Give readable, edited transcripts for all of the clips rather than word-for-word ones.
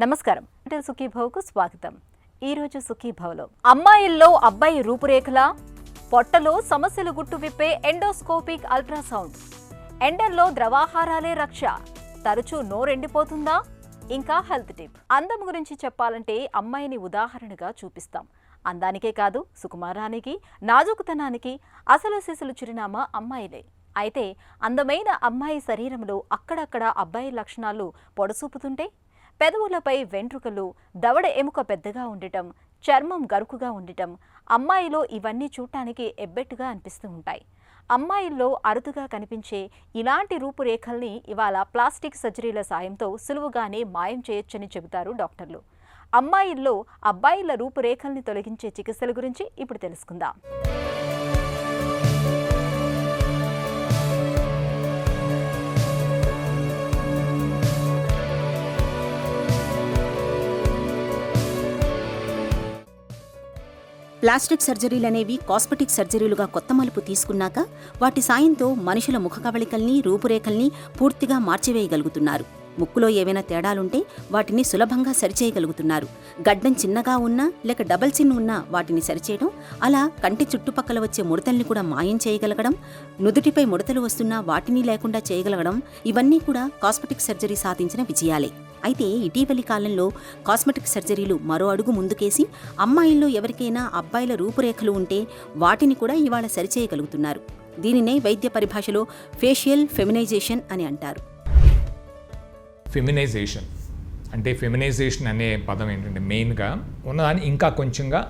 నమస్కారం. సుఖీభవకు స్వాగతం. ఈరోజు సుఖీభవలో అమ్మాయిల్లో అబ్బాయి రూపురేఖల, పొట్టలో సమస్యలు గుట్టు విప్పే ఎండోస్కోపిక్ అల్ట్రాసౌండ్, ఎండల్లో ద్రవాహారాలే రక్ష, తరచూ నోరెండిపోతుందా, ఇంకా హెల్త్ టిప్. అందం గురించి చెప్పాలంటే అమ్మాయిని ఉదాహరణగా చూపిస్తాం. అందానికే కాదు, సుకుమారానికి, నాజుకుతనానికి అసలు సిసలు చిరునామా అమ్మాయిలే. అయితే అందమైన అమ్మాయి శరీరంలో అక్కడక్కడ అబ్బాయి లక్షణాలు పొడసూపుతుంటే, పెదవులపై వెంట్రుకలు, దవడ ఎముక పెద్దగా ఉండటం, చర్మం గరుకుగా ఉండటం, అమ్మాయిలో ఇవన్నీ చూడటానికి ఎబ్బెట్టుగా అనిపిస్తూ ఉంటాయి. అమ్మాయిల్లో అరుదుగా కనిపించే ఇలాంటి రూపురేఖల్ని ఇవాళ ప్లాస్టిక్ సర్జరీల సాయంతో సులువుగానే మాయం చేయొచ్చని చెబుతారు డాక్టర్లు. అమ్మాయిల్లో అబ్బాయిల రూపురేఖల్ని తొలగించే చికిత్సల గురించి ఇప్పుడు తెలుసుకుందాం. ప్లాస్టిక్ సర్జరీలనేవి కాస్మెటిక్ సర్జరీలుగా కొత్త మలుపు తీసుకున్నాక వాటి సాయంతో మనుషుల ముఖ కవళికల్ని, రూపురేఖల్ని పూర్తిగా మార్చివేయగలుగుతున్నారు. ముక్కులో ఏవైనా తేడాలుంటే వాటిని సులభంగా సరిచేయగలుగుతున్నారు. గడ్డం చిన్నగా ఉన్నా లేక డబల్ చిన్ ఉన్నా వాటిని సరిచేయడం, అలా కంటి చుట్టుపక్కల వచ్చే ముడతల్ని కూడా మాయం చేయగలగడం, నుదుటిపై ముడతలు వస్తున్నా వాటిని లేకుండా చేయగలగడం, ఇవన్నీ కూడా కాస్మెటిక్ సర్జరీ సాధించిన విజయాలే. అయితే ఇటీవలి కాలంలో కాస్మెటిక్ సర్జరీలు మరో అడుగు ముందుకేసి అమ్మాయిల్లో ఎవరికైనా అబ్బాయిల రూపురేఖలు ఉంటే వాటిని కూడా ఇవాళ సరిచేయగలుగుతున్నారు. దీనినే వైద్య పరిభాషలో ఫేషియల్ ఫెమినైజేషన్ అని అంటారు. ఫెమినైజేషన్ అంటే ఫెమినైజేషన్ అనే పదం ఏంటంటే మెయిన్గా ఉన్నదాన్ని ఇంకా కొంచెంగా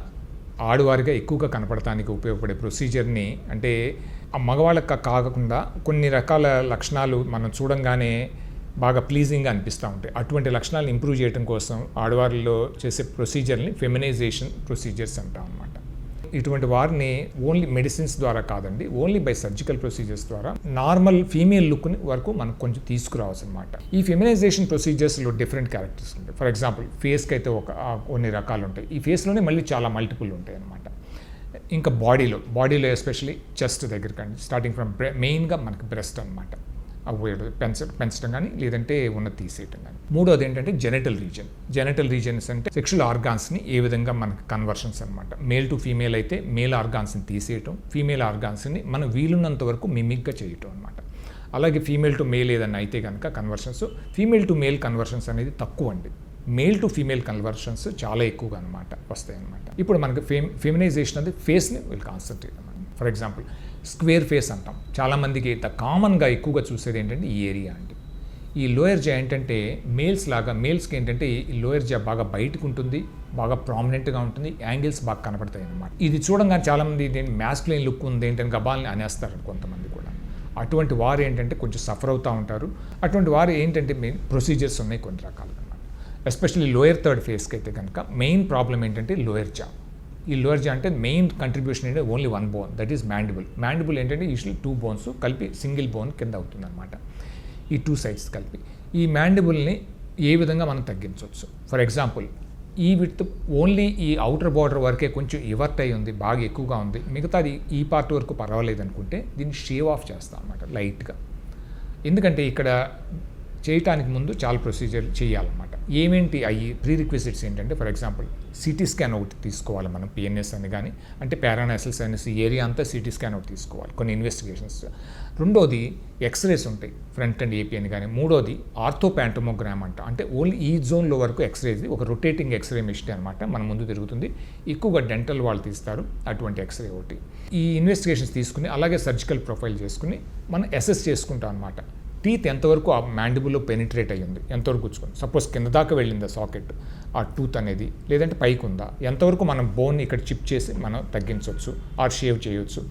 ఆడవారిగా ఎక్కువగా కనపడటానికి ఉపయోగపడే ప్రొసీజర్ని, అంటే ఆ మగవాళ్ళకి కాకుండా కొన్ని రకాల లక్షణాలు మనం చూడంగానే బాగా ప్లీజింగ్గా అనిపిస్తూ ఉంటాయి. అటువంటి లక్షణాలను ఇంప్రూవ్ చేయడం కోసం ఆడవారిలో చేసే ప్రొసీజర్ని ఫెమినైజేషన్ ప్రొసీజర్స్ అంటాం అన్నమాట. ఇటువంటి వారిని ఓన్లీ మెడిసిన్స్ ద్వారా కాదండి, ఓన్లీ బై సర్జికల్ ప్రొసీజర్స్ ద్వారా నార్మల్ ఫీమేల్ లుక్ని వరకు మనం కొంచెం తీసుకురావచ్చు అనమాట. ఈ ఫెమినైజేషన్ ప్రొసీజర్స్లో డిఫరెంట్ క్యారెక్టర్స్ ఉంటాయి. ఫర్ ఎగ్జాంపుల్ ఫేస్కి అయితే కొన్ని రకాలు ఉంటాయి. ఈ ఫేస్లోనే మళ్ళీ చాలా మల్టిపుల్ ఉంటాయి అనమాట. ఇంకా బాడీలో ఎస్పెషలీ చెస్ట్ దగ్గరకండి, స్టార్టింగ్ ఫ్రమ్ మెయిన్గా మనకి బ్రెస్ట్ అనమాట, పెంచడం కానీ లేదంటే ఉన్న తీసేయటం కానీ. మూడోది ఏంటంటే జెనిటల్ రీజన్స్ అంటే సెక్షువల్ ఆర్గాన్స్ని ఏ విధంగా మనకి కన్వర్షన్స్ అనమాట. మేల్ టు ఫీమేల్ అయితే మేల్ ఆర్గాన్స్ని తీసేయటం, ఫీమేల్ ఆర్గాన్స్ని మనం వీలున్నంత వరకు మిమిక్గా చేయటం అనమాట. అలాగే ఫీమేల్ టు మేల్ ఏదన్నా అయితే కనుక conversions, female to male conversions అనేది తక్కువ అండి. మేల్ టు ఫీమేల్ కన్వర్షన్స్ చాలా ఎక్కువగా అనమాట వస్తాయి అనమాట. ఇప్పుడు మనకి ఫెమినైజేషన్ అనేది ఫేస్ని వీళ్ళు కాన్సన్ట్రేట్ అనమాట. ఫర్ ఎగ్జాంపుల్ స్క్వేర్ ఫేస్ అంటాం. చాలామందికి కామన్గా ఎక్కువగా చూసేది ఏంటంటే ఈ ఏరియా అండి. ఈ లోయర్ జా ఏంటంటే మేల్స్కి ఏంటంటే ఈ లోయర్ జా బాగా బయటకు ఉంటుంది, బాగా ప్రామినెంట్గా ఉంటుంది, యాంగిల్స్ బాగా కనపడతాయి అన్నమాట. ఇది చూడంగానే చాలామంది మ్యాస్కులైన్ లుక్ ఉంది ఏంటంటే గబాల్ని అనేస్తారు కొంతమంది కూడా. అటువంటి వారు ఏంటంటే కొంచెం సఫర్ అవుతూ ఉంటారు. అటువంటి వారు ఏంటంటే మెయిన్ ప్రొసీజర్స్ ఉన్నాయి కొన్ని రకాలు అనమాట. ఎస్పెషల్లీ లోయర్ థర్డ్ ఫేస్కి అయితే కనుక మెయిన్ ప్రాబ్లం ఏంటంటే లోయర్ జా. ఈ లోయర్ జా అంటే మెయిన్ కంట్రిబ్యూషన్ ఏంటంటే only one bone, that is mandible ఏంటంటే యూజువల్లీ 2 బోన్స్ కలిపి సింగిల్ బోన్ కింద అవుతుంది అనమాట. ఈ 2 సైడ్స్ కలిపి ఈ మ్యాండిబుల్ని ఏ విధంగా మనం తగ్గించవచ్చు. ఫర్ ఎగ్జాంపుల్ ఈ విత్ ఓన్లీ ఈ అవుటర్ బార్డర్ వరకే కొంచెం ఇవర్ట్ అయి ఉంది, బాగా ఎక్కువగా ఉంది, మిగతాది ఈ పార్ట్ వరకు పర్వాలేదు అనుకుంటే దీన్ని షేవ్ ఆఫ్ చేస్తాం అనమాట లైట్గా. ఎందుకంటే ఇక్కడ చేయటానికి ముందు చాలా ప్రొసీజర్ చేయాలన్నమాట. ఏమేంటి అయ్యి ప్రీరిక్విజిట్స్ ఏంటంటే, ఫర్ ఎగ్జాంపుల్ సిటీ స్కాన్ ఒకటి తీసుకోవాలి మనం, పిఎన్ఎస్ అని కానీ అంటే పారానాసల్ సైనస్ ఏరియా అంతా సిటీ స్కాన్ ఒకటి తీసుకోవాలి, కొన్ని ఇన్వెస్టిగేషన్స్. రెండోది ఎక్స్రేస్ ఉంటాయి, ఫ్రంట్ అండ్ ఏపీ అని కానీ. మూడోది ఆర్థోపాంటోమోగ్రామ్ అంట, అంటే ఓన్లీ ఈ జోన్లో వరకు ఎక్స్రేది ఒక రొటేటింగ్ ఎక్స్రే మిషన్ అనమాట, మన ముందు తిరుగుతుంది. ఎక్కువగా డెంటల్ వాళ్ళు తీస్తారు అటువంటి ఎక్స్రే ఒకటి. ఈ ఇన్వెస్టిగేషన్స్ తీసుకుని అలాగే సర్జికల్ ప్రొఫైల్ చేసుకుని మనం అసెస్ చేసుకుంటాం అనమాట. టీత్ ఎంతవరకు ఆ మ్యాండిబుల్లో పెనిట్రేట్ అయ్యింది, ఎంతవరకు కూర్చుకుంది, సపోజ్ కింద దాకా వెళ్ళిందా సాకెట్ ఆ టూత్ అనేది, లేదంటే పైకి ఉందా, ఎంతవరకు మనం బోన్ ఇక్కడ చిప్ చేసి మనం తగ్గించవచ్చు ఆర్ షేవ్ చేయవచ్చు,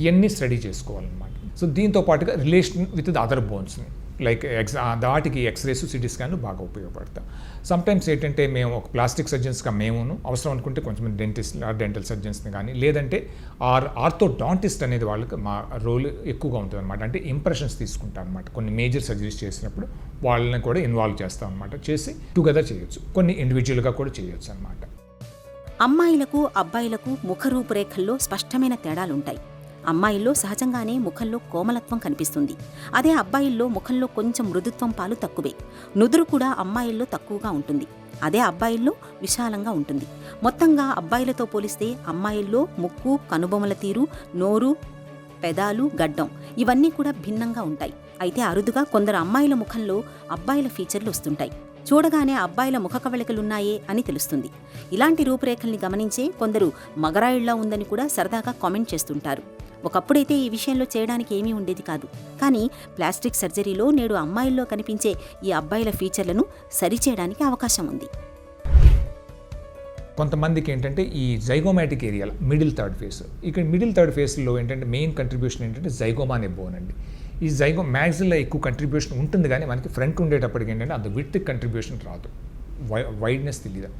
ఇవన్నీ స్టడీ చేసుకోవాలన్నమాట. సో దీంతో పాటుగా రిలేషన్ విత్ ద అదర్ బోన్స్ని లైక్ వాటికి ఎక్స్రేస్, సిటీ స్కాన్లు బాగా ఉపయోగపడతాయి. సమ్టైమ్స్ ఏంటంటే మేము ఒక ప్లాస్టిక్ సర్జన్స్గా మేమును అవసరం అనుకుంటే కొంచెం డెంటల్ సర్జన్స్ని కానీ లేదంటే ఆర్థోడాంటిస్ట్ అనేది వాళ్ళకి మా రోల్ ఎక్కువగా ఉంటుంది అనమాట. అంటే ఇంప్రెషన్స్ తీసుకుంటాం అనమాట. కొన్ని మేజర్ సర్జరీస్ చేసినప్పుడు వాళ్ళని కూడా ఇన్వాల్వ్ చేస్తాం అనమాట. చేసి టుగెదర్ చేయొచ్చు, కొన్ని ఇండివిజువల్గా కూడా చేయొచ్చు అనమాట. అమ్మాయిలకు అబ్బాయిలకు ముఖ రూపురేఖల్లో స్పష్టమైన తేడాలుంటాయి. అమ్మాయిల్లో సహజంగానే ముఖంలో కోమలత్వం కనిపిస్తుంది. అదే అబ్బాయిల్లో ముఖంలో కొంచెం మృదుత్వం పాలు తక్కువే. నుదురు కూడా అమ్మాయిల్లో తక్కువగా ఉంటుంది. అదే అబ్బాయిల్లో విశాలంగా ఉంటుంది. మొత్తంగా అబ్బాయిలతో పోలిస్తే అమ్మాయిల్లో ముక్కు, కనుబొమల తీరు, నోరు, పెదాలు, గడ్డం ఇవన్నీ కూడా భిన్నంగా ఉంటాయి. అయితే అరుదుగా కొందరు అమ్మాయిల ముఖంలో అబ్బాయిల ఫీచర్లు వస్తుంటాయి. చూడగానే అబ్బాయిల ముఖ కవళికలున్నాయే అని తెలుస్తుంది. ఇలాంటి రూపురేఖల్ని గమనించే కొందరు మగరాయిళ్లా ఉందని కూడా సరదాగా కామెంట్ చేస్తుంటారు. ఒకప్పుడైతే ఈ విషయంలో చేయడానికి ఏమీ ఉండేది కాదు. కానీ ప్లాస్టిక్ సర్జరీలో నేడు అమ్మాయిల్లో కనిపించే ఈ అబ్బాయిల ఫీచర్లను సరిచేయడానికి అవకాశం ఉంది. కొంతమందికి ఏంటంటే ఈ జైగోమాటిక్ ఏరియాలో మిడిల్ థర్డ్ ఫేస్, ఇక్కడ మిడిల్ థర్డ్ ఫేస్లో ఏంటంటే మెయిన్ కంట్రిబ్యూషన్ ఏంటంటే జైగోమా అనే బోన్ అండి. ఈ మ్యాగ్జిల్లో ఎక్కువ కంట్రిబ్యూషన్ ఉంటుంది, కానీ మనకి ఫ్రంట్ ఉండేటప్పటికి ఏంటంటే అంత విడ్త్ కంట్రిబ్యూషన్ రాదు, వైడ్నెస్ తెలియదు.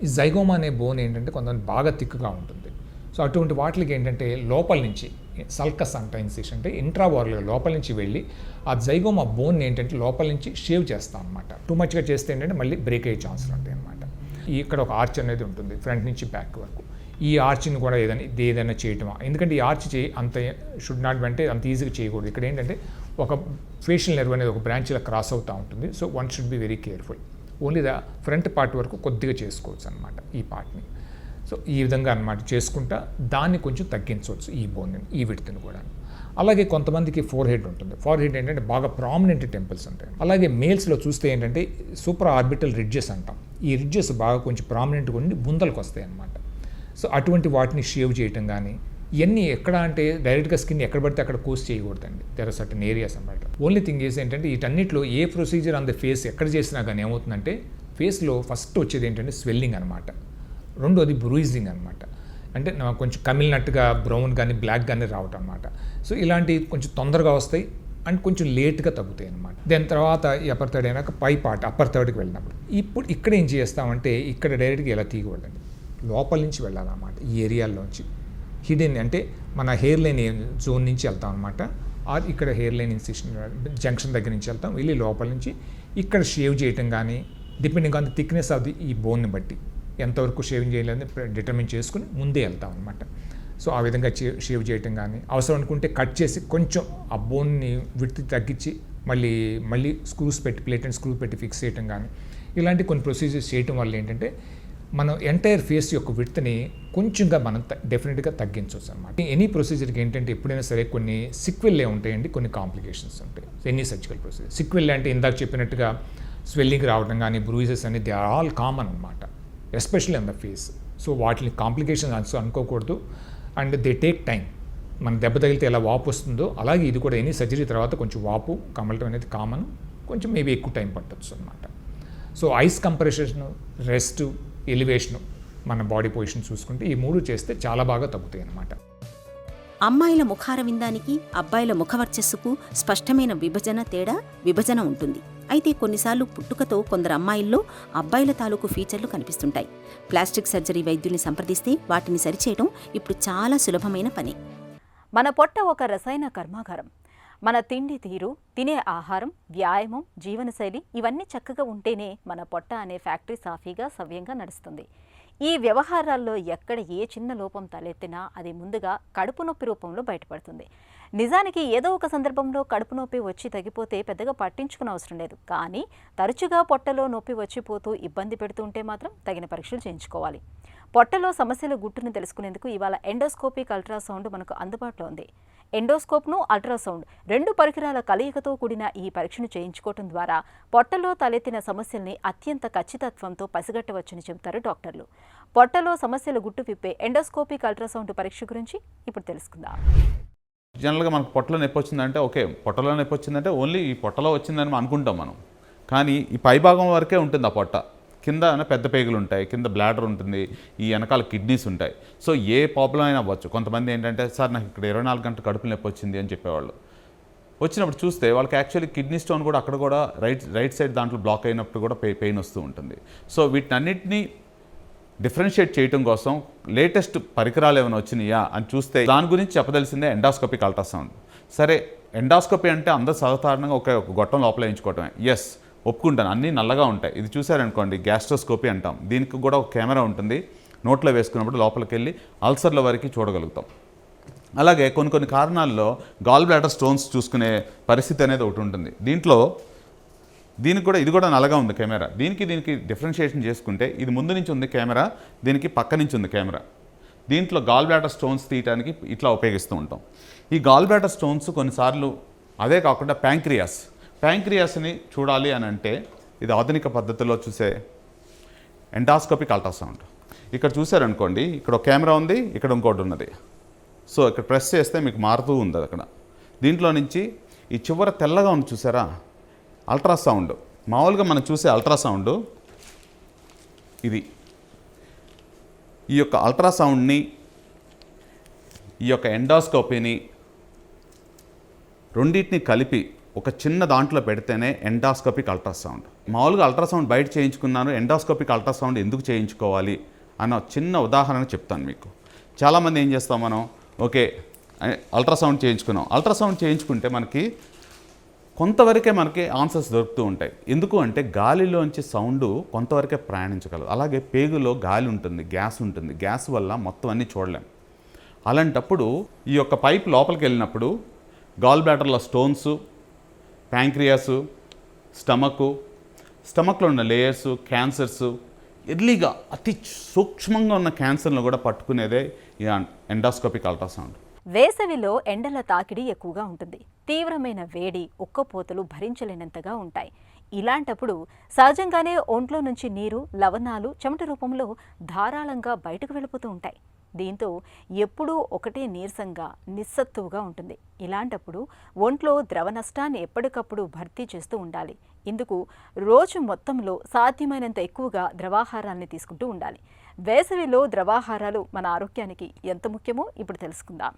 ఈ జైగోమా అనే బోన్ ఏంటంటే కొంతమంది బాగా థిక్గా ఉంటుంది. సో అటువంటి వాటికి ఏంటంటే లోపల నుంచి సల్కస్ అంట ఇన్సిషన్ అంటే ఇంట్రావార్లుగా లోపల నుంచి వెళ్ళి ఆ జైగోమా బోన్ ఏంటంటే లోపల నుంచి షేవ్ చేస్తాం అనమాట. టూ మచ్గా చేస్తే ఏంటంటే మళ్ళీ బ్రేక్ అయ్యే ఛాన్సులు ఉంటాయి అనమాట. ఇక్కడ ఒక ఆర్చ్ అనేది ఉంటుంది ఫ్రంట్ నుంచి బ్యాక్ వరకు. ఈ ఆర్చ్ని కూడా ఏదైనా చేయటమా, ఎందుకంటే ఈ ఆర్చ్ అంత షుడ్ నాట్ అంటే అంత ఈజీగా చేయకూడదు. ఇక్కడ ఏంటంటే ఒక ఫేషియల్ నెర్వ్ అనేది ఒక బ్రాంచ్ ఇలా క్రాస్ అవుతూ ఉంటుంది. So one should be very careful. Only the front part వరకు కొద్దిగా చేసుకోవచ్చు అనమాట ఈ పార్ట్ని. సో ఈ విధంగా అనమాట చేసుకుంటా దాన్ని కొంచెం తగ్గించవచ్చు ఈ బోన్ని, ఈ విడ్త్ని కూడా. అలాగే కొంతమందికి ఫోర్ హెడ్ ఉంటుంది. ఫోర్ హెడ్ ఏంటంటే బాగా ప్రామినెంట్ టెంపుల్స్ ఉంటాయి. అలాగే మేల్స్లో చూస్తే ఏంటంటే సూపర్ ఆర్బిటల్ రిడ్జెస్ అంటాం. ఈ రిడ్జెస్ బాగా కొంచెం ప్రామినెంట్గా ఉండి బుందలకు వస్తాయి అన్నమాట. సో అటువంటి వాటిని షేవ్ చేయటం కానీ ఇవన్నీ ఎక్కడ అంటే డైరెక్ట్గా స్కిన్ ఎక్కడ పడితే అక్కడ కోర్స్ చేయకూడదండి. దెర్ ఆర్ సర్టన్ ఏరియాస్ అన్నమాట. ఓన్లీ థింగ్ ఈజ్ ఏంటంటే వీటన్నిటిలో ఏ ప్రొసీజర్ ఆన్ ద ఫేస్ ఎక్కడ చేసినా కానీ ఏమవుతుందంటే ఫేస్లో ఫస్ట్ వచ్చేది ఏంటంటే స్వెల్లింగ్ అనమాట. రెండోది బ్రూయిజింగ్ అనమాట. అంటే కొంచెం కమిలినట్టుగా బ్రౌన్ కానీ బ్లాక్ కానీ రావటం అనమాట. సో ఇలాంటివి కొంచెం తొందరగా వస్తాయి అండ్ కొంచెం లేట్గా తగ్గుతాయి అనమాట. దాని తర్వాత ఈ అప్పర్ థర్డ్ అయినాక పై పార్ట్ అప్పర్ థర్డ్కి వెళ్ళినప్పుడు ఇప్పుడు ఇక్కడ ఏం చేస్తామంటే ఇక్కడ డైరెక్ట్గా ఎలా తీయకూడదండి, లోపల నుంచి వెళ్ళాలన్నమాట. ఈ ఏరియాల్లోంచి హిడెన్ అంటే మన హెయిర్ లైన్ జోన్ నుంచి వెళ్తాం అనమాట. ఆర్ ఇక్కడ హెయిర్ లైన్ ఇన్సిషన్ జంక్షన్ దగ్గర నుంచి వెళ్తాం, వెళ్ళి లోపల నుంచి ఇక్కడ షేవ్ చేయటం కానీ depending on the thickness of the ఈ బోన్ని బట్టి ఎంతవరకు షేవింగ్ చేయాలని డిటర్మిన్ చేసుకుని ముందే వెళ్తాం అనమాట. సో ఆ విధంగా షేవ్ చేయటం కానీ అవసరం అనుకుంటే కట్ చేసి కొంచెం ఆ బోన్ని విడ్త్ తగ్గించి మళ్ళీ స్క్రూస్ పెట్టి ప్లేట్ అండ్ స్క్రూ పెట్టి ఫిక్స్ చేయటం కానీ ఇలాంటి కొన్ని ప్రొసీజర్స్ చేయటం వల్ల ఏంటంటే మనం ఎంటైర్ ఫేస్ యొక్క విడ్త్ని కొంచెంగా మనం డెఫినెట్గా తగ్గించవచ్చు అనమాట. ఎనీ ప్రొసీజర్కి ఏంటంటే ఎప్పుడైనా సరే కొన్ని సిక్వెల్లే ఉంటాయండి, కొన్ని కాంప్లికేషన్స్ ఉంటాయి. ఎనీ సర్జికల్ ప్రొసీజర్ సిక్వెల్ అంటే ఇందాక చెప్పినట్టుగా స్వెల్లింగ్ రావడం కానీ బ్రూయిజెస్ అనేది దే ఆర్ ఆల్ కామన్ అనమాట, especially on the face. So వాటిని కాంప్లికేషన్స్ అనుకోకూడదు అండ్ దే టేక్ టైం. మన దెబ్బ తగిలితే ఎలా వాపు వస్తుందో అలాగే ఇది కూడా ఎనీ సర్జరీ తర్వాత కొంచెం వాపు కమలటం అనేది కామన్, కొంచెం మేబీ ఎక్కువ టైం పట్టచ్చు అనమాట. So ice compression, rest, elevation, మన బాడీ పొజిషన్ చూసుకుంటే ఈ మూడు చేస్తే చాలా బాగా తగ్గుతాయి అన్నమాట. అమ్మాయిల ముఖార విందానికి అబ్బాయిల ముఖవర్చస్సుకు స్పష్టమైన విభజన ఉంటుంది. అయితే కొన్నిసార్లు పుట్టుకతో కొందరు అమ్మాయిల్లో అబ్బాయిల తాలూకు ఫీచర్లు కనిపిస్తుంటాయి. ప్లాస్టిక్ సర్జరీ వైద్యుల్ని సంప్రదిస్తే వాటిని సరిచేయడం ఇప్పుడు చాలా సులభమైన పని. మన పొట్ట ఒక రసాయన కర్మాగారం. మన తిండి తీరు, తినే ఆహారం, వ్యాయామం, జీవనశైలి ఇవన్నీ చక్కగా ఉంటేనే మన పొట్ట అనే ఫ్యాక్టరీ సాఫీగా సవ్యంగా నడుస్తుంది. ఈ వ్యవహారాల్లో ఎక్కడ ఏ చిన్న లోపం తలెత్తినా అది ముందుగా కడుపు నొప్పి రూపంలో బయటపడుతుంది. నిజానికి ఏదో ఒక సందర్భంలో కడుపు నొప్పి వచ్చి తగ్గిపోతే పెద్దగా పట్టించుకునే అవసరం లేదు. కానీ తరచుగా పొట్టలో నొప్పి వచ్చిపోతూ ఇబ్బంది పెడుతుంటే మాత్రం తగిన పరీక్షలు చేయించుకోవాలి. పొట్టలో సమస్యల గుట్టును తెలుసుకునేందుకు ఇవాళ ఎండోస్కోపిక్ అల్ట్రాసౌండ్ మనకు అందుబాటులో ఉంది. ఎండోస్కోప్ను, అల్ట్రాసౌండ్ రెండు పరికరాల కలయికతో కూడిన ఈ పరీక్షను చేయించుకోవడం ద్వారా పొట్టలో తలెత్తిన సమస్యల్ని అత్యంత ఖచ్చితత్వంతో పసిగట్టవచ్చని చెబుతారు డాక్టర్లు. పొట్టలో సమస్యల గుట్టు విప్పే ఎండోస్కోపిక్ అల్ట్రాసౌండ్ పరీక్ష గురించి ఇప్పుడు తెలుసుకుందాం. జనరల్గా మనకు పొట్టలో నొప్పి వచ్చిందంటే ఓకే, పొట్టలో నొప్పి వచ్చిందంటే ఓన్లీ ఈ పొట్టలో వచ్చిందని అనుకుంటాం మనం. కానీ ఈ పైభాగం వరకే ఉంటుంది ఆ పొట్ట. కింద పెద్ద పేగులు ఉంటాయి, కింద బ్లాడర్ ఉంటుంది, ఈ వెనకాల కిడ్నీస్ ఉంటాయి. సో ఏ ప్రాబ్లం అయినా అవ్వచ్చు. కొంతమంది ఏంటంటే సార్ నాకు ఇక్కడ 24 గంటల కడుపు నొప్పి వచ్చింది అని చెప్పేవాళ్ళు. వచ్చినప్పుడు చూస్తే వాళ్ళకి యాక్చువల్లీ కిడ్నీ స్టోన్ కూడా అక్కడ కూడా రైట్ సైడ్ దాంట్లో బ్లాక్ అయినప్పుడు కూడా పెయిన్ వస్తూ ఉంటుంది. సో వీటినన్నిటినీ డిఫరెన్షియేట్ చేయడం కోసం లేటెస్ట్ పరికరాలు ఏమైనా వచ్చినాయా అని చూస్తే దాని గురించి చెప్పదలిసిందే ఎండాస్కోపిక్ అల్ట్రాసౌండ్. సరే, ఎండాస్కోపీ అంటే అందరూ సాధారణంగా ఒక గొట్టం లోపల వేయించుకోవటమే. ఎస్, ఒప్పుకుంటాను, అన్నీ నల్లగా ఉంటాయి. ఇది చూసారనుకోండి గ్యాస్ట్రోస్కోపీ అంటాం. దీనికి కూడా ఒక కెమెరా ఉంటుంది, నోట్లో వేసుకున్నప్పుడు లోపలికి వెళ్ళి అల్సర్ల వరకు చూడగలుగుతాం. అలాగే కొన్ని కారణాల్లో గాల్ బ్లాడర్ స్టోన్స్ చూసుకునే పరిస్థితి అనేది ఒకటి ఉంటుంది. దీనికి కూడా నల్లగా ఉంది కెమెరా. దీనికి డిఫరెన్షియేషన్ చేసుకుంటే ఇది ముందు నుంచి ఉంది కెమెరా, దీనికి పక్క నుంచి ఉంది కెమెరా. దీంట్లో గాల్ బ్లాడర్ స్టోన్స్ తీయడానికి ఇట్లా ఉపయోగిస్తూ ఉంటాం. ఈ గాల్ బ్లాడర్ స్టోన్స్ కొన్నిసార్లు అదే కాకుండా ప్యాంక్రియాస్ని చూడాలి అని అంటే ఇది ఆధునిక పద్ధతిలో చూసే ఎండాస్కోపిక్ అల్ట్రాసౌండ్. ఇక్కడ చూసారనుకోండి, ఇక్కడ ఒక కెమెరా ఉంది, ఇక్కడ ఇంకోటి ఉన్నది. సో ఇక్కడ ప్రెస్ చేస్తే మీకు మారుతూ ఉంది అది అక్కడ. దీంట్లో నుంచి ఈ చివర తెల్లగా ఉంది చూసారా, అల్ట్రాసౌండ్. మామూలుగా మనం చూసే అల్ట్రాసౌండ్ ఇది. ఈ యొక్క అల్ట్రాసౌండ్ని, ఈ యొక్క ఎండాస్కోపీని రెండింటిని కలిపి ఒక చిన్న దాంట్లో పెడితేనే ఎండాస్కోపిక్ అల్ట్రాసౌండ్. మామూలుగా అల్ట్రాసౌండ్ బయట చేయించుకున్నాను, ఎండాస్కోపిక్ అల్ట్రాసౌండ్ ఎందుకు చేయించుకోవాలి అన్న చిన్న ఉదాహరణ చెప్తాను మీకు. చాలామంది ఏం చేస్తాం మనం, ఓకే అల్ట్రాసౌండ్ చేయించుకుంటే మనకి కొంతవరకే మనకి ఆన్సర్స్ దొరుకుతూ ఉంటాయి. ఎందుకు అంటే గాలిలోంచి సౌండ్ కొంతవరకే ప్రయాణించగలదు. అలాగే పేగులో గాలి ఉంటుంది, గ్యాస్ ఉంటుంది. గ్యాస్ వల్ల మొత్తం అన్నీ చూడలేం. అలాంటప్పుడు ఈ యొక్క పైప్ లోపలికి వెళ్ళినప్పుడు గాల్ బ్లాడర్లో స్టోన్స్, ప్యాంక్రియాస్, స్టమక్లో ఉన్న లేయర్స్, క్యాన్సర్స్, ఎర్లీగా అతి సూక్ష్మంగా ఉన్న క్యాన్సర్ను కూడా పట్టుకునేదే ఈ ఎండాస్కోపిక్ అల్ట్రాసౌండ్. వేసవిలో ఎండల తాకిడి ఎక్కువగా ఉంటుంది. తీవ్రమైన వేడి, ఉక్కపోతలు భరించలేనంతగా ఉంటాయి. ఇలాంటప్పుడు సహజంగానే ఒంట్లో నుంచి నీరు, లవణాలు చెమట రూపంలో ధారాళంగా బయటకు వెళ్ళిపోతూ ఉంటాయి. దీంతో ఎప్పుడూ ఒకటే నీరసంగా, నిస్సత్తువుగా ఉంటుంది. ఇలాంటప్పుడు ఒంట్లో ద్రవ నష్టాన్ని ఎప్పటికప్పుడు భర్తీ చేస్తూ ఉండాలి. ఇందుకు రోజు మొత్తంలో సాధ్యమైనంత ఎక్కువగా ద్రవాహారాన్ని తీసుకుంటూ ఉండాలి. వేసవిలో ద్రవాహారాలు మన ఆరోగ్యానికి ఎంత ముఖ్యమో ఇప్పుడు తెలుసుకుందాం.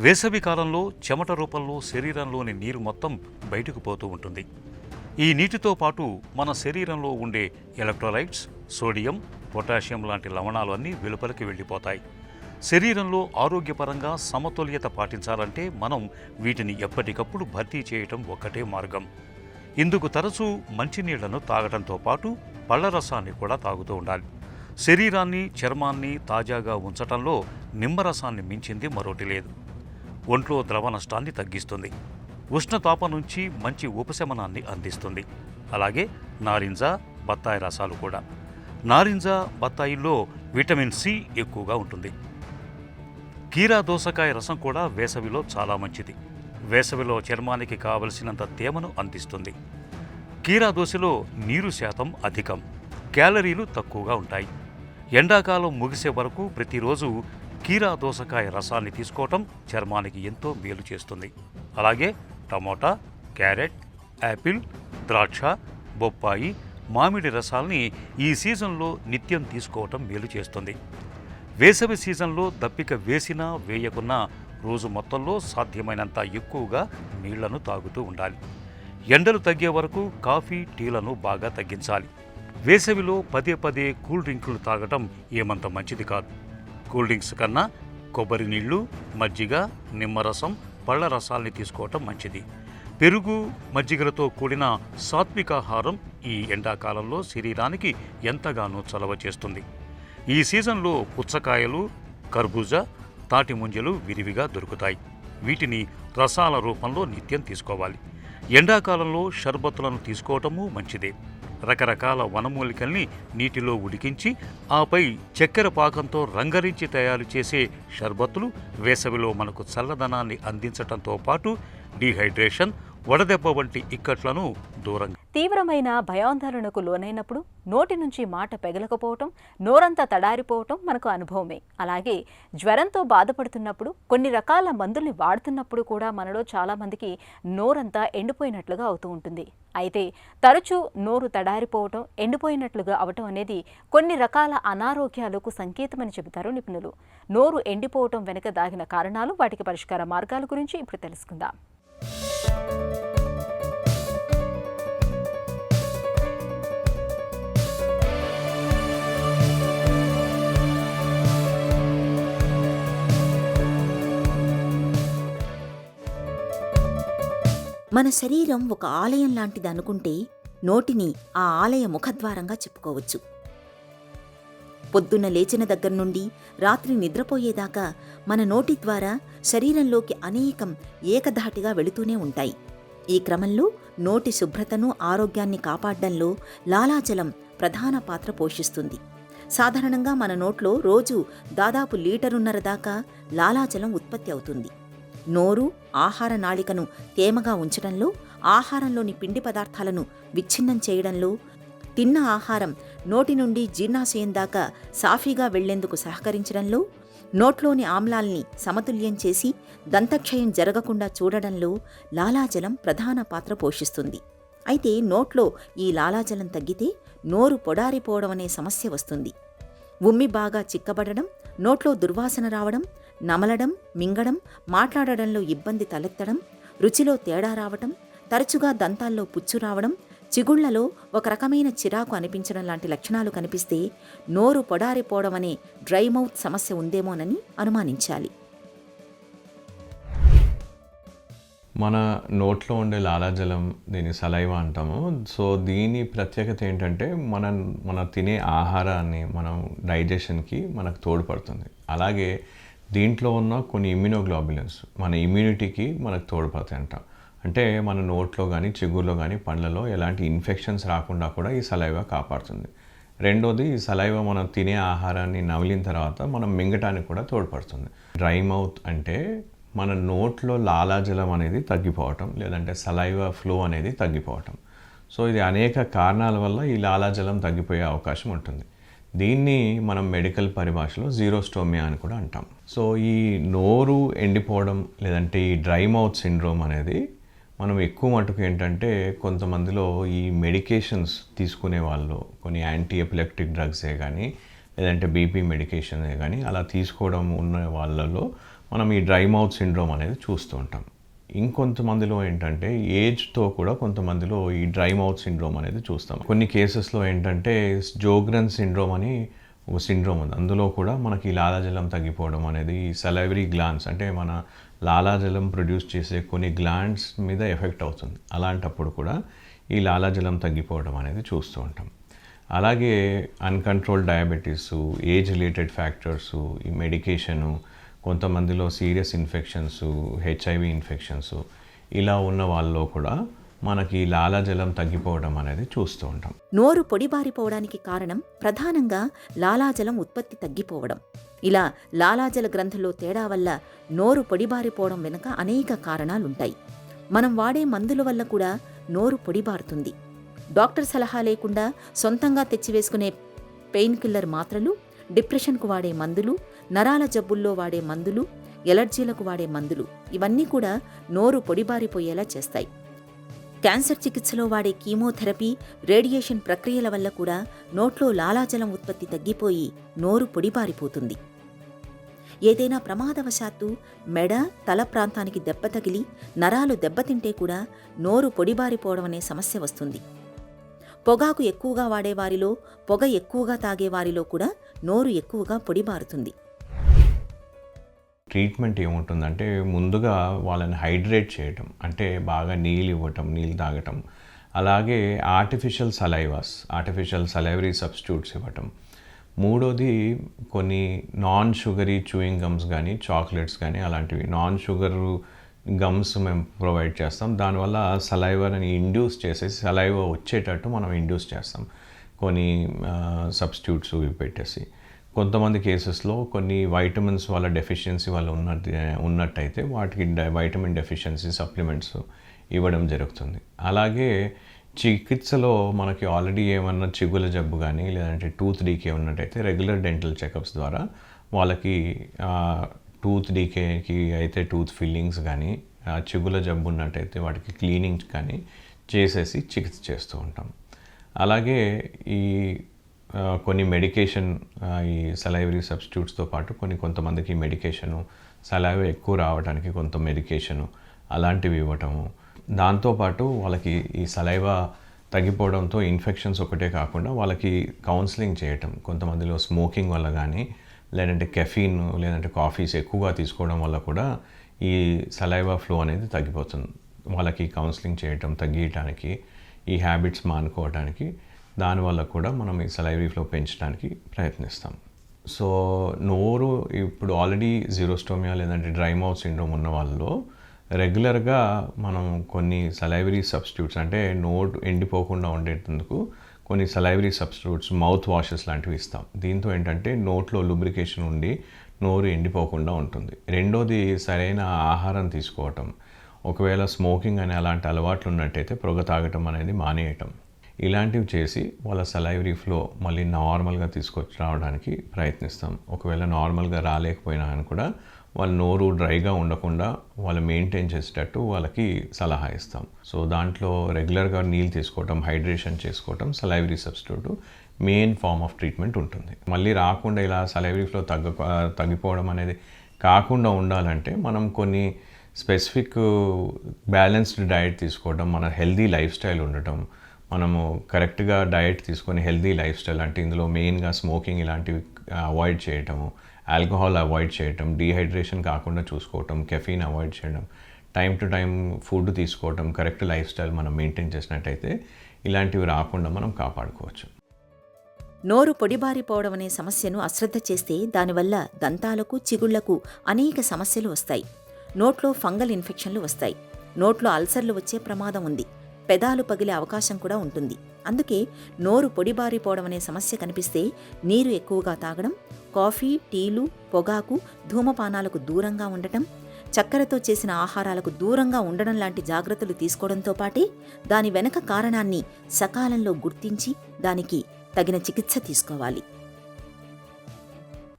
వేసవి కాలంలో చెమట రూపంలో శరీరంలోని నీరు మొత్తం బయటకు పోతూ ఉంటుంది. ఈ నీటితో పాటు మన శరీరంలో ఉండే ఎలక్ట్రోలైట్స్, సోడియం, పొటాషియం లాంటి లవణాలు అన్నీ వెలుపలికి వెళ్ళిపోతాయి. శరీరంలో ఆరోగ్యపరంగా సమతుల్యత పాటించాలంటే మనం వీటిని ఎప్పటికప్పుడు భర్తీ చేయటం ఒక్కటే మార్గం. ఇందుకు తరచూ మంచినీళ్లను తాగడంతో పాటు పళ్ల రసాన్ని కూడా తాగుతూ ఉండాలి. శరీరాన్ని, చర్మాన్ని తాజాగా ఉంచటంలో నిమ్మరసాన్ని మించింది మరోటి లేదు. ఒంట్లో ద్రవ నష్టాన్ని తగ్గిస్తుంది, ఉష్ణతాపం నుంచి మంచి ఉపశమనాన్ని అందిస్తుంది. అలాగే నారింజ, బత్తాయి రసాలు కూడా. నారింజ, బత్తాయిల్లో విటమిన్ సి ఎక్కువగా ఉంటుంది. కీరా దోసకాయ రసం కూడా వేసవిలో చాలా మంచిది. వేసవిలో చర్మానికి కావలసినంత తేమను అందిస్తుంది. కీరా దోసలో నీరు శాతం అధికం, క్యాలరీలు తక్కువగా ఉంటాయి. ఎండాకాలం ముగిసే వరకు ప్రతిరోజు కీరా దోసకాయ రసాన్ని తీసుకోవటం చర్మానికి ఎంతో మేలు చేస్తుంది. అలాగే టమోటా, క్యారెట్, యాపిల్, ద్రాక్ష, బొప్పాయి, మామిడి రసాల్ని ఈ సీజన్లో నిత్యం తీసుకోవటం మేలు చేస్తుంది. వేసవి సీజన్లో దప్పిక వేసినా వేయకున్నా రోజు మొత్తంలో సాధ్యమైనంత ఎక్కువగా నీళ్లను తాగుతూ ఉండాలి. ఎండలు తగ్గే వరకు కాఫీ, టీలను బాగా తగ్గించాలి. వేసవిలో పదే కూల్ డ్రింకులు తాగటం ఏమంత మంచిది కాదు. కూల్ డ్రింక్స్ కన్నా కొబ్బరి నీళ్లు, మజ్జిగ, నిమ్మరసం, పళ్ల రసాల్ని తీసుకోవటం మంచిది. పెరుగు, మజ్జిగలతో కూడిన సాత్వికాహారం ఈ ఎండాకాలంలో శరీరానికి ఎంతగానో చలవ చేస్తుంది. ఈ సీజన్లో పుచ్చకాయలు, కర్బూజా, తాటి ముంజలు విరివిగా దొరుకుతాయి. వీటిని రసాల రూపంలో నిత్యం తీసుకోవాలి. ఎండాకాలంలో షర్బత్తులను తీసుకోవటము మంచిదే. రకరకాల వనమూలికల్ని నీటిలో ఉడికించి ఆపై చక్కెర పాకంతో రంగరించి తయారు చేసే షర్బత్తులు వేసవిలో మనకు చల్లదనాన్ని అందించటంతో పాటు డీహైడ్రేషన్, వడదెబ్బ వంటి ఇక్కట్లను దూరంగా. తీవ్రమైన భయాందోళనకు లోనైనప్పుడు నోటి నుంచి మాట పెగలకపోవటం, నోరంతా తడారిపోవటం మనకు అనుభవమే. అలాగే జ్వరంతో బాధపడుతున్నప్పుడు, కొన్ని రకాల మందుల్ని వాడుతున్నప్పుడు కూడా మనలో చాలామందికి నోరంతా ఎండిపోయినట్లుగా అవుతూ ఉంటుంది. అయితే తరచూ నోరు తడారిపోవటం, ఎండిపోయినట్లుగా అవటం అనేది కొన్ని రకాల అనారోగ్యాలకు సంకేతమని చెబుతారు నిపుణులు. నోరు ఎండిపోవటం వెనుక దాగిన కారణాలు, వాటికి పరిష్కార మార్గాల గురించి ఇప్పుడు తెలుసుకుందాం. మన శరీరం ఒక ఆలయం లాంటిది అనుకుంటే నోటిని ఆ ఆలయ ముఖద్వారంగా చెప్పుకోవచ్చు. పొద్దున్న లేచిన దగ్గర నుండి రాత్రి నిద్రపోయేదాకా మన నోటి ద్వారా శరీరంలోకి అనేకం ఏకధాటిగా వెళుతూనే ఉంటాయి. ఈ క్రమంలో నోటి శుభ్రతను, ఆరోగ్యాన్ని కాపాడడంలో లాలాజలం ప్రధాన పాత్ర పోషిస్తుంది. సాధారణంగా మన నోట్లో రోజు దాదాపు 1.5 లీటర్ల దాకా లాలాజలం ఉత్పత్తి అవుతుంది. నోరు, ఆహార నాళికను తేమగా ఉంచడంలో, ఆహారంలోని పిండి పదార్థాలను విచ్ఛిన్నం చేయడంలో, తిన్న ఆహారం నోటి నుండి జీర్ణాశయం దాకా సాఫీగా వెళ్లేందుకు సహకరించడంలో, నోట్లోని ఆమ్లాల్ని సమతుల్యం చేసి దంతక్షయం జరగకుండా చూడడంలో లాలాజలం ప్రధాన పాత్ర పోషిస్తుంది. అయితే నోట్లో ఈ లాలాజలం తగ్గితే నోరు పొడారిపోవడం అనే సమస్య వస్తుంది. ఉమ్మి బాగా చిక్కబడడం, నోట్లో దుర్వాసన రావడం, నమలడం, మింగడం, మాట్లాడడంలో ఇబ్బంది తలెత్తడం, రుచిలో తేడా రావటం, తరచుగా దంతాల్లో పుచ్చు రావడం, చిగుళ్లలో ఒక రకమైన చిరాకు అనిపించడం లాంటి లక్షణాలు కనిపిస్తే నోరు పొడారిపోవడం అనే డ్రై మౌత్ సమస్య ఉందేమోనని అనుమానించాలి. మన నోట్లో ఉండే లాలాజలం దీన్ని సలైవా అంటాము. సో దీని ప్రత్యేకత ఏంటంటే మన తినే ఆహారాన్ని మనం డైజెషన్కి మనకు తోడ్పడుతుంది. అలాగే దీంట్లో ఉన్న కొన్ని ఇమ్యూనోగ్లోబులిన్స్ మన ఇమ్యూనిటీకి మనకు తోడ్పడతాయి అంట. అంటే మన నోట్లో కానీ, చిగుర్లో కానీ, పండ్లలో ఎలాంటి ఇన్ఫెక్షన్స్ రాకుండా కూడా ఈ సలైవా కాపాడుతుంది. రెండోది, ఈ సలైవా మనం తినే ఆహారాన్ని నమిలిన తర్వాత మనం మింగటానికి కూడా తోడ్పడుతుంది. డ్రై మౌత్ అంటే మన నోట్లో లాలాజలం అనేది తగ్గిపోవటం, లేదంటే సలైవా ఫ్లో అనేది తగ్గిపోవటం. సో ఇది అనేక కారణాల వల్ల ఈ లాలాజలం తగ్గిపోయే అవకాశం ఉంటుంది. దీన్ని మనం మెడికల్ పరిభాషలో జీరోస్టోమియా అని కూడా అంటాం. సో ఈ నోరు ఎండిపోవడం లేదంటే ఈ డ్రై మౌత్ సిండ్రోమ్ అనేది మనం ఎక్కువ మటుకు ఏంటంటే కొంతమందిలో ఈ మెడికేషన్స్ తీసుకునే వాళ్ళు కొన్ని యాంటీ ఎపిలెప్టిక్ డ్రగ్సే కానీ లేదంటే బీపీ మెడికేషనే కానీ అలా తీసుకోవడం ఉన్న వాళ్ళలో మనం ఈ డ్రై మౌత్ సిండ్రోమ్ అనేది చూస్తూ ఉంటాం. ఇంకొంతమందిలో ఏంటంటే ఏజ్తో కూడా కొంతమందిలో ఈ డ్రై మౌత్ సిండ్రోమ్ అనేది చూస్తాం. కొన్ని కేసెస్లో ఏంటంటే జోగ్రన్ సిండ్రోమ్ అని ఒక సిండ్రోమ్ ఉంది. అందులో కూడా మనకి లాలాజలం తగ్గిపోవడం అనేది సలైవరీ గ్లాండ్స్ అంటే మన లాలాజలం ప్రొడ్యూస్ చేసే కొన్ని గ్లాండ్స్ మీద ఎఫెక్ట్ అవుతుంది. అలాంటప్పుడు కూడా ఈ లాలాజలం తగ్గిపోవడం అనేది చూస్తూ ఉంటాం. అలాగే uncontrolled diabetes, age related factors, ఈ మెడికేషను, కొంతమందిలో సీరియస్ ఇన్ఫెక్షన్స్, హెచ్ఐవి ఇన్ఫెక్షన్స్ ఇలా ఉన్న వాళ్ళలో కూడా మనకి లాలాజలం తగ్గిపోవడం అనేది చూస్తూ ఉంటాం. నోరు పొడిబారిపోవడానికి కారణం ప్రధానంగా లాలాజలం ఉత్పత్తి తగ్గిపోవడం. ఇలా లాలాజల గ్రంథుల్లో తేడా వల్ల నోరు పొడిబారిపోవడం వెనుక అనేక కారణాలుంటాయి. మనం వాడే మందుల వల్ల కూడా నోరు పొడిబారుతుంది. డాక్టర్ సలహా లేకుండా సొంతంగా తెచ్చివేసుకునే పెయిన్ కిల్లర్ మాత్రలు, డిప్రెషన్కు వాడే మందులు, నరాల జబ్బుల్లో వాడే మందులు, ఎలర్జీలకు వాడే మందులు ఇవన్నీ కూడా నోరు పొడిబారిపోయేలా చేస్తాయి. క్యాన్సర్ చికిత్సలో వాడే కీమోథెరపీ, రేడియేషన్ ప్రక్రియల వల్ల కూడా నోట్లో లాలాజలం ఉత్పత్తి తగ్గిపోయి నోరు పొడిబారిపోతుంది. ఏదైనా ప్రమాదవశాత్తు మెడ, తల ప్రాంతానికి దెబ్బ తగిలి నరాలు దెబ్బతింటే కూడా నోరు పొడిబారిపోవడం అనే సమస్య వస్తుంది. పొగాకు ఎక్కువగా వాడేవారిలో, పొగ ఎక్కువగా తాగేవారిలో కూడా నోరు ఎక్కువగా పొడిబారుతుంది. ట్రీట్మెంట్ ఏముంటుందంటే ముందుగా వాళ్ళని హైడ్రేట్ చేయటం, అంటే బాగా నీళ్ళు ఇవ్వటం, నీళ్ళు తాగటం. అలాగే ఆర్టిఫిషియల్ సలైవరీ సబ్స్టిట్యూట్స్ ఇవ్వటం. మూడోది కొన్ని నాన్ షుగరీ చూయింగ్ గమ్స్ కానీ, చాక్లెట్స్ కానీ అలాంటివి నాన్ షుగర్ గమ్స్ మేము ప్రొవైడ్ చేస్తాం. దానివల్ల సలైవాని ఇండ్యూస్ చేసేసి సలైవా వచ్చేటట్టు మనం ఇండ్యూస్ చేస్తాం కొన్ని సబ్స్టిట్యూట్స్ పెట్టేసి. కొంతమంది కేసెస్లో కొన్ని వైటమిన్స్ వల్ల డెఫిషియన్సీ వల్ల ఉన్నట్టయితే వాటికి వైటమిన్ డెఫిషియన్సీ సప్లిమెంట్స్ ఇవ్వడం జరుగుతుంది. అలాగే చికిత్సలో మనకి ఆల్రెడీ ఏమన్నా చిగుల జబ్బు కానీ లేదంటే టూత్ డీకే ఉన్నట్టయితే రెగ్యులర్ డెంటల్ చెకప్స్ ద్వారా వాళ్ళకి టూత్ డీకేకి అయితే టూత్ ఫిల్లింగ్స్ కానీ, చిగుల జబ్బు ఉన్నట్టయితే వాటికి క్లీనింగ్స్ కానీ చేసేసి చికిత్స చేస్తూ ఉంటాం. అలాగే ఈ కొన్ని మెడికేషన్, ఈ సలైవరీ సబ్స్టిట్యూట్స్తో పాటు కొంతమందికి మెడికేషను, సలైవా ఎక్కువ రావడానికి కొంత మెడికేషను అలాంటివి ఇవ్వటము. దాంతోపాటు వాళ్ళకి ఈ సలైవా తగ్గిపోవడంతో ఇన్ఫెక్షన్స్ ఒకటే కాకుండా వాళ్ళకి కౌన్సిలింగ్ చేయటం. కొంతమందిలో స్మోకింగ్ వల్ల కానీ లేదంటే కెఫీన్ లేదంటే కాఫీస్ ఎక్కువగా తీసుకోవడం వల్ల కూడా ఈ సలైవా ఫ్లో అనేది తగ్గిపోతుంది. వాళ్ళకి కౌన్సిలింగ్ చేయటం, తగ్గించడానికి, ఈ హ్యాబిట్స్ మానుకోవడానికి దానివల్ల కూడా మనం ఈ సలైవరీ ఫ్లో పెంచడానికి ప్రయత్నిస్తాం. సో నోరు ఇప్పుడు ఆల్రెడీ జీరోస్టోమియా లేదంటే డ్రై మౌత్ సిండ్రోమ్ ఉన్న వాళ్ళలో రెగ్యులర్గా మనం కొన్ని సలైవరీ సబ్స్టిట్యూట్స్ అంటే నోరు ఎండిపోకుండా ఉండేందుకు కొన్ని సలైవరీ సబ్స్టిట్యూట్స్ మౌత్ వాషెస్ లాంటివి ఇస్తాం. దీంతో ఏంటంటే నోట్లో లూబ్రికేషన్ ఉండి నోరు ఎండిపోకుండా ఉంటుంది. రెండోది సరైన ఆహారం తీసుకోవటం. ఒకవేళ స్మోకింగ్ అనే అలాంటి అలవాట్లు ఉన్నట్టయితే పొగ తాగటం అనేది మానేయటం. ఇలాంటివి చేసి వాళ్ళ సలైవరీ ఫ్లో మళ్ళీ నార్మల్గా తీసుకొచ్చి రావడానికి ప్రయత్నిస్తాం. ఒకవేళ నార్మల్గా రాలేకపోయినా అని కూడా వాళ్ళ నోరు డ్రైగా ఉండకుండా వాళ్ళు మెయింటైన్ చేసేటట్టు వాళ్ళకి సలహా ఇస్తాం. సో దాంట్లో రెగ్యులర్గా నీళ్ళు తీసుకోవటం, హైడ్రేషన్ చేసుకోవటం, salivary substitute main form of treatment ఉంటుంది. మళ్ళీ రాకుండా ఇలా సలైవరీ ఫ్లో తగ్గిపోవడం అనేది కాకుండా ఉండాలంటే మనం కొన్ని స్పెసిఫిక్ బ్యాలెన్స్డ్ డయట్ తీసుకోవడం, మన హెల్దీ లైఫ్ స్టైల్ ఉండటం, మనము కరెక్ట్గా డయట్ తీసుకొని హెల్దీ లైఫ్ స్టైల్ అంటే ఇందులో మెయిన్గా స్మోకింగ్ ఇలాంటివి అవాయిడ్ చేయటము, ఆల్కహాల్ అవాయిడ్ చేయటం, డీహైడ్రేషన్ కాకుండా చూసుకోవటం, కెఫీన్ అవాయిడ్ చేయడం, టైం టు టైం ఫుడ్ తీసుకోవటం, కరెక్ట్ లైఫ్ స్టైల్ మనం మెయింటైన్ చేసినట్టయితే ఇలాంటివి రాకుండా మనం కాపాడుకోవచ్చు. నోరు పొడిబారిపోవడం అనే సమస్యను అశ్రద్ధ చేస్తే దానివల్ల దంతాలకు, చిగుళ్లకు అనేక సమస్యలు వస్తాయి. నోట్లో ఫంగల్ ఇన్ఫెక్షన్లు వస్తాయి. నోట్లో అల్సర్లు వచ్చే ప్రమాదం ఉంది. పెదాలు పగిలే అవకాశం కూడా ఉంటుంది. అందుకే నోరు పొడిబారిపోవడం అనే సమస్య కనిపిస్తే నీరు ఎక్కువగా తాగడం, కాఫీ, టీలు, పొగాకు, ధూమపానాలకు దూరంగా ఉండటం, చక్కెరతో చేసిన ఆహారాలకు దూరంగా ఉండడం లాంటి జాగ్రత్తలు తీసుకోవడంతో పాటే దాని వెనక కారణాన్ని సకాలంలో గుర్తించి దానికి తగిన చికిత్స తీసుకోవాలి.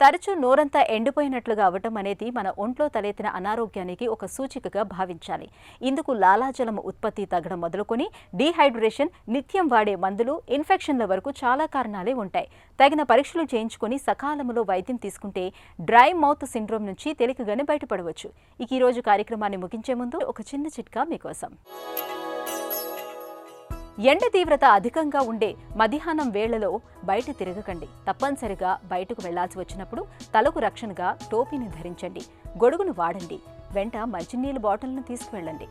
తరచూ నోరంతా ఎండిపోయినట్లుగా అవటం అనేది మన ఒంట్లో తలెత్తిన అనారోగ్యానికి ఒక సూచికగా భావించాలి. ఇందుకు లాలాజలం ఉత్పత్తి తగ్గడం మొదలుకొని డీహైడ్రేషన్, నిత్యం వాడే మందులు, ఇన్ఫెక్షన్ల వరకు చాలా కారణాలే ఉంటాయి. తగిన పరీక్షలు చేయించుకొని సకాలంలో వైద్యం తీసుకుంటే డ్రై మౌత్ సిండ్రోమ్ నుంచి తేలికగానే బయటపడవచ్చు. ఈ రోజు కార్యక్రమాన్ని ముగించే ముందు ఒక చిన్న చిట్కా మీకోసం. ఎండ తీవ్రత అధికంగా ఉండే మధ్యాహ్నం వేళలో బయట తిరగకండి. తప్పనిసరిగా బయటకు వెళ్లాల్సి వచ్చినప్పుడు తలకు రక్షణగా టోపీని ధరించండి, గొడుగును వాడండి, వెంట మంచినీళ్ళ బాటిల్ను తీసుకువెళ్ళండి.